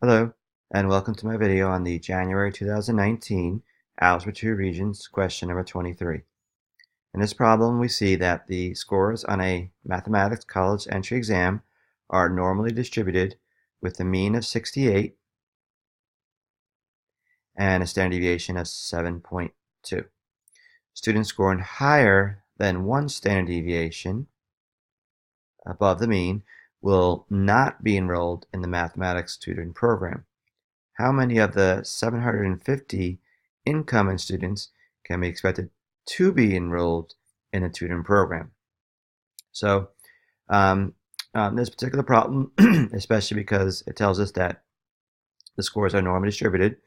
Hello, and welcome to my video on the January 2019 Algebra 2 Regions question number 23. In this problem, we see that the scores on a mathematics college entry exam are normally distributed with a mean of 68 and a standard deviation of 7.2. Students scoring higher than one standard deviation above the mean will not be enrolled in the mathematics tutoring program. How many of the 750 incoming students can be expected to be enrolled in a tutoring program? So this particular problem, especially because it tells us that the scores are normally distributed,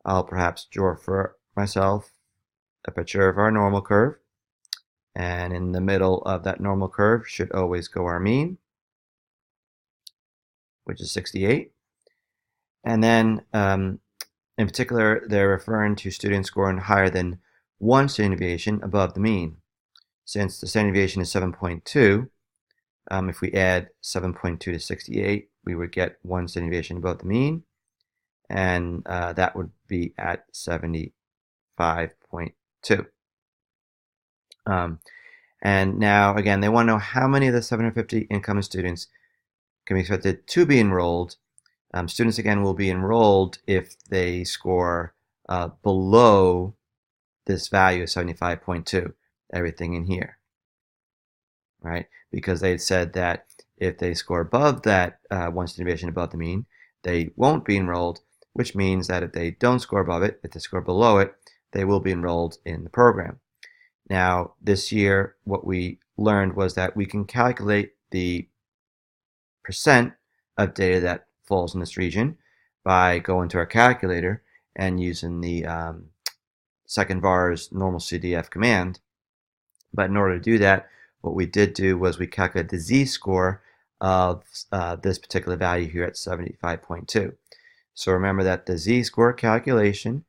I'll perhaps draw for myself a picture of our normal curve. And in the middle of that normal curve should always go our mean, which is 68. And then in particular, they're referring to students scoring higher than one standard deviation above the mean. Since the standard deviation is 7.2, if we add 7.2 to 68, we would get one standard deviation above the mean, and that would be at 75.2. And now, again, they want to know how many of the 750 incoming students can be expected to be enrolled. Students, again, will be enrolled if they score below this value of 75.2, everything in here, right? Because they said that if they score above that one standard deviation above the mean, they won't be enrolled, which means that if they don't score above it, if they score below it, they will be enrolled in the program. Now, this year, what we learned was that we can calculate the percent of data that falls in this region by going to our calculator and using the second var's normal CDF command. But in order to do that, what we did do was we calculated the z-score of this particular value here at 75.2. So remember that the z-score calculation,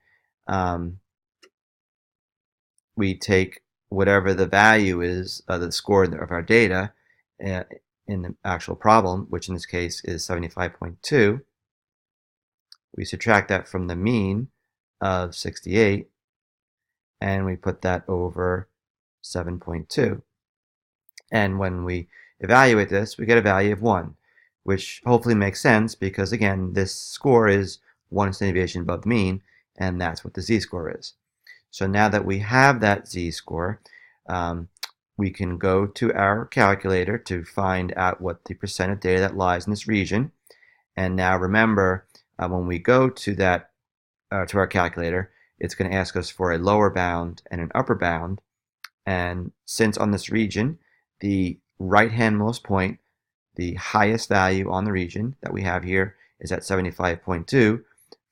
we take whatever the value is, the score of our data in the actual problem, which in this case is 75.2. We subtract that from the mean of 68, and we put that over 7.2. And when we evaluate this, we get a value of 1, which hopefully makes sense because, again, this score is one standard deviation above the mean, and that's what the z-score is. So now that we have that z-score, we can go to our calculator to find out what the percent of data that lies in this region. And now remember, when we go to that to our calculator, it's going to ask us for a lower bound and an upper bound. And since on this region, the right-handmost point, the highest value on the region that we have here is at 75.2.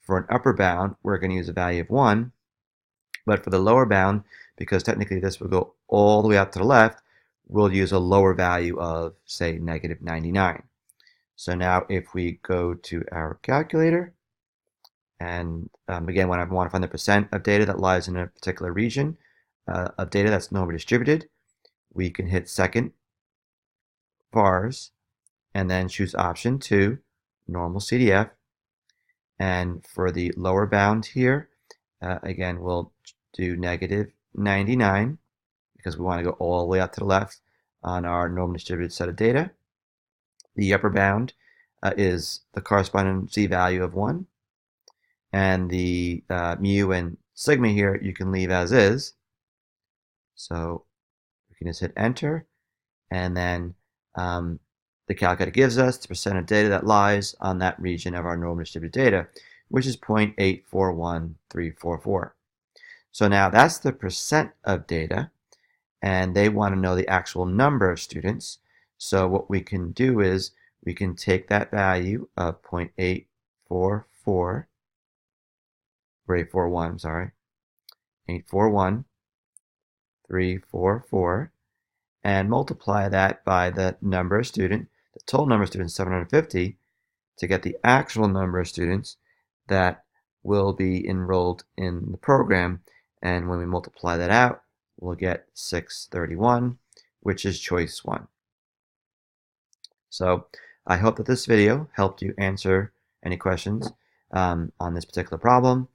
For an upper bound, we're going to use a value of 1. But for the lower bound, because technically this will go all the way out to the left, we'll use a lower value of, say, negative 99. So now if we go to our calculator, and again, when I want to find the percent of data that lies in a particular region of data that's normally distributed, we can hit second vars and then choose option 2, normal CDF. And for the lower bound here, again, we'll do negative 99 because we want to go all the way out to the left on our normally distributed set of data. The upper bound is the corresponding z-value of 1. And the mu and sigma here you can leave as is. So we can just hit enter, and then the calculator gives us the percent of data that lies on that region of our normally distributed data, which is 0.841344. So now that's the percent of data, and they want to know the actual number of students. So what we can do is we can take that value of 0.841, I'm sorry, 841,344, and multiply that by the number of students, the total number of students, 750, to get the actual number of students that will be enrolled in the program. And when we multiply that out, we'll get 631, which is choice 1. So I hope that this video helped you answer any questions on this particular problem.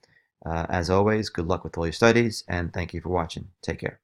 As always, good luck with all your studies, and thank you for watching. Take care.